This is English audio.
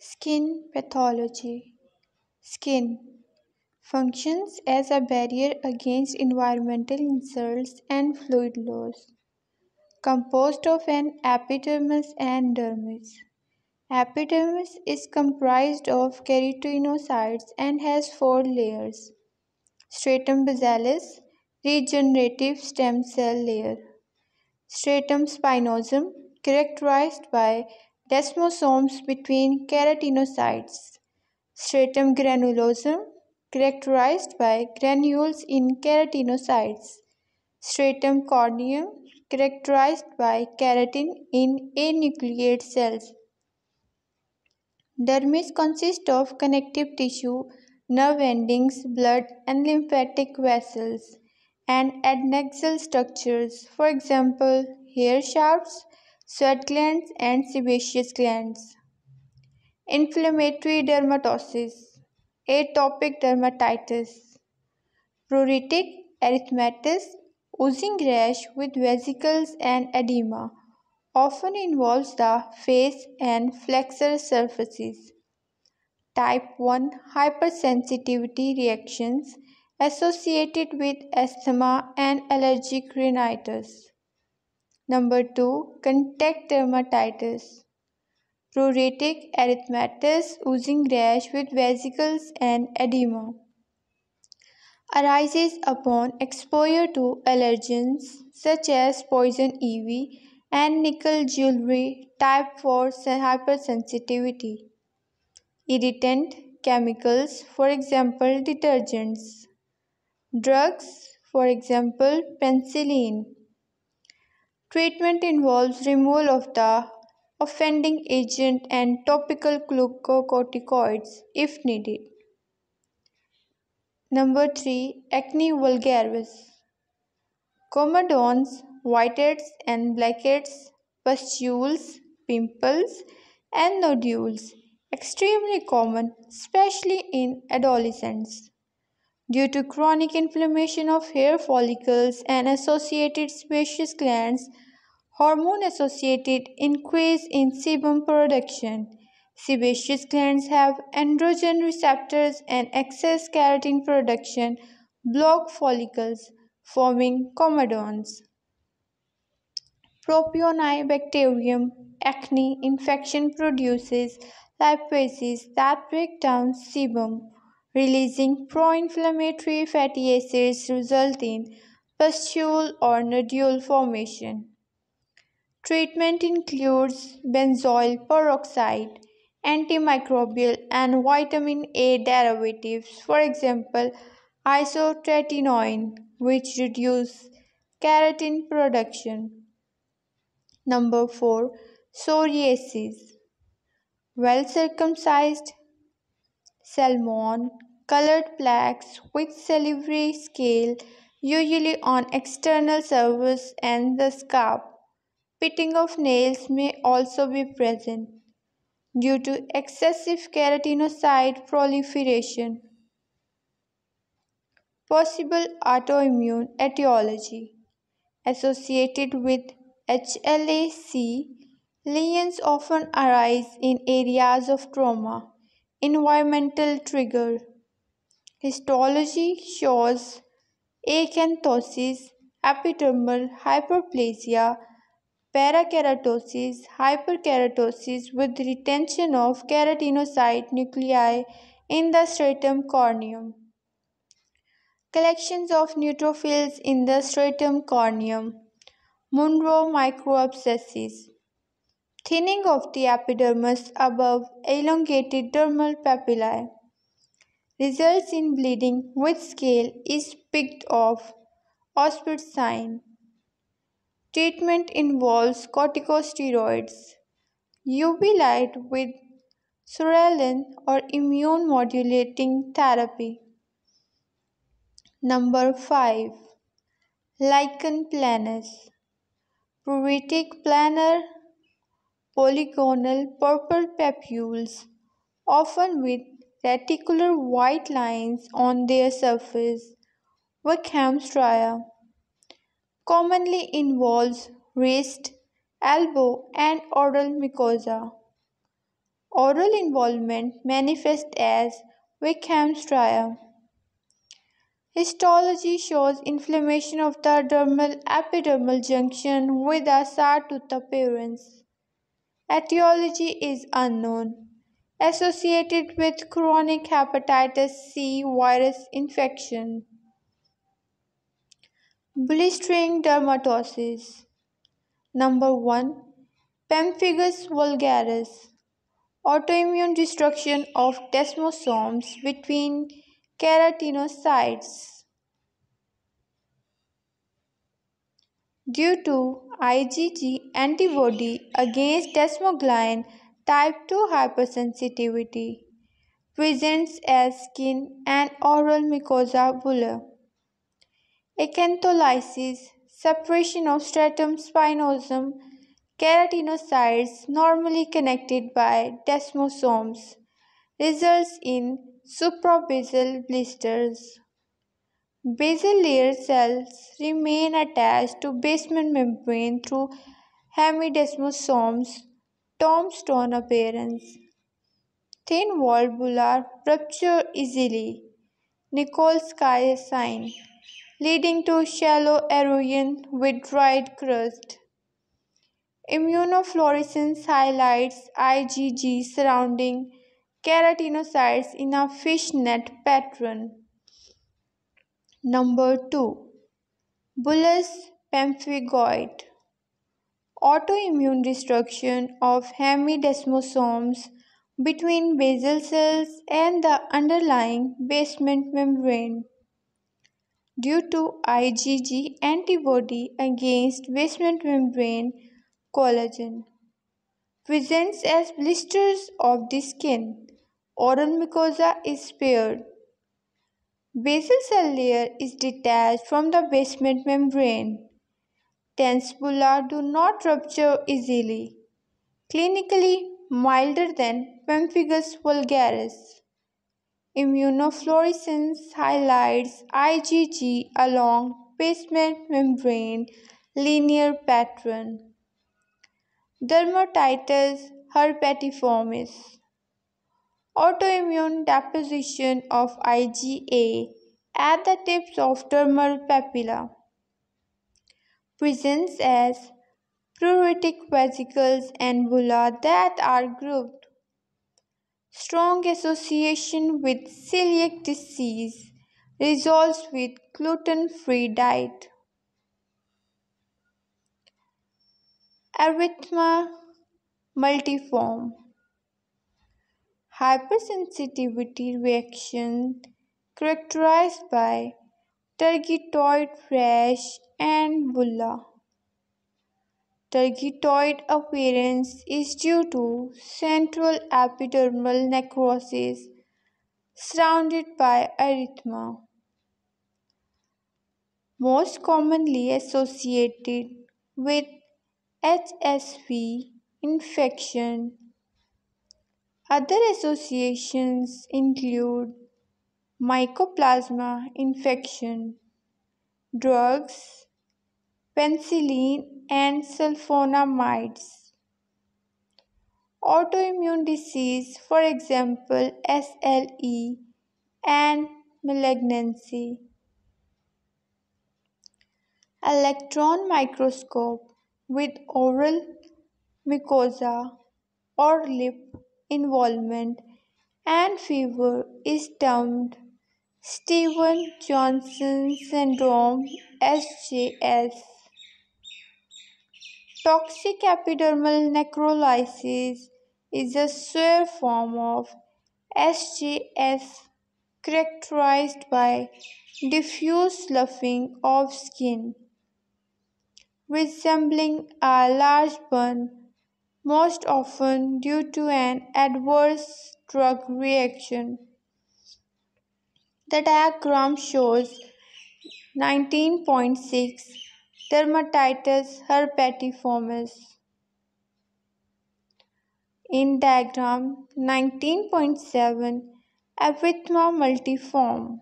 Skin pathology. Skin functions as a barrier against environmental insults and fluid loss. Composed of an epidermis and dermis. Epidermis is comprised of keratinocytes and has four layers. Stratum basalis, regenerative stem cell layer. Stratum spinosum, characterized by desmosomes between keratinocytes. Stratum granulosum, characterized by granules in keratinocytes. Stratum corneum, characterized by keratin in anucleate cells. Dermis consists of connective tissue, nerve endings, blood and lymphatic vessels, and adnexal structures, for example, hair shafts, sweat glands, and sebaceous glands. Inflammatory dermatosis, atopic dermatitis, pruritic erythematous, oozing rash with vesicles and edema, often involves the face and flexor surfaces. Type 1 hypersensitivity reactions associated with asthma and allergic rhinitis. Number 2 contact dermatitis. Pruritic erythematous oozing rash with vesicles and edema arises upon exposure to allergens such as poison ivy and nickel jewelry. Type 4 hypersensitivity. Irritant chemicals, for example detergents. Drugs, for example penicillin. Treatment involves removal of the offending agent and topical glucocorticoids if needed. Number 3 acne vulgaris. Comedones, whiteheads and blackheads, pustules, pimples, and nodules, extremely common, especially in adolescents. Due to chronic inflammation of hair follicles and associated sebaceous glands, hormone associated increase in sebum production. Sebaceous glands have androgen receptors and excess keratin production block follicles, forming comedones. Propionibacterium acne infection produces lipases that break down sebum, releasing pro-inflammatory fatty acids resulting in pustule or nodule formation. Treatment includes benzoyl peroxide, antimicrobial and vitamin A derivatives, for example, isotretinoin, which reduce keratin production. Number 4 psoriasis. Well circumcised salmon colored plaques with salivary scale, usually on external surface and the scalp. Pitting of nails may also be present due to excessive keratinocyte proliferation. Possible autoimmune etiology associated with HLA-C. Lesions often arise in areas of trauma. Environmental trigger. Histology shows acanthosis, epidermal hyperplasia, parakeratosis, hyperkeratosis with retention of keratinocyte nuclei in the stratum corneum. Collections of neutrophils in the stratum corneum. Monroe microabscesses. Thinning of the epidermis above elongated dermal papillae. Results in bleeding with scale is picked off. Auspitz sign. Treatment involves corticosteroids, UV light with psoralen or immune modulating therapy. Number 5 lichen planus. Pruritic planar polygonal purple papules, often with reticular white lines on their surface. Wickham stria. Commonly involves wrist, elbow, and oral mucosa. Oral involvement manifests as Wickham's triad. Histology shows inflammation of the dermal epidermal junction with a sawtooth appearance. Etiology is unknown, associated with chronic hepatitis C virus infection. Blistering dermatosis. Number 1. Pemphigus vulgaris. Autoimmune destruction of desmosomes between keratinocytes due to IgG antibody against desmoglein type 2 hypersensitivity. Presents as skin and oral mucosa bulla. Acantholysis, separation of stratum spinosum keratinocytes normally connected by desmosomes, results in suprabasal blisters. Basal layer cells remain attached to basement membrane through hemidesmosomes, tombstone appearance. Thin walled bulla rupture easily, Nikolsky sign, leading to shallow erosion with dried crust. Immunofluorescence highlights IgG surrounding keratinocytes in a fishnet pattern. Number 2. Bullous pemphigoid. Autoimmune destruction of hemidesmosomes between basal cells and the underlying basement membrane due to IgG antibody against basement membrane collagen. Presents as blisters of the skin. Oral mucosa is spared. Basal cell layer is detached from the basement membrane. Tense bulla do not rupture easily. Clinically milder than pemphigus vulgaris. Immunofluorescence highlights IgG along basement membrane linear pattern. Dermatitis herpetiformis. Autoimmune deposition of IgA at the tips of dermal papilla. Presents as pruritic vesicles and bulla that are grouped. Strong association with celiac disease resolves with gluten-free diet. Erythema multiforme. Hypersensitivity reaction characterized by tergitoid rash and bulla. Tergitoid appearance is due to central epidermal necrosis surrounded by erythema, most commonly associated with HSV infection. Other associations include mycoplasma infection, drugs, penicillin, and sulfonamides. Autoimmune disease, for example, SLE and malignancy. Electron microscope with oral mucosa or lip involvement and fever is termed Stevens-Johnson syndrome (SJS). Toxic epidermal necrolysis is a severe form of SJS characterized by diffuse sloughing of skin, resembling a large burn, most often due to an adverse drug reaction. The diagram shows 19.6 dermatitis herpetiformis. In diagram 19.7 erythema multiforme.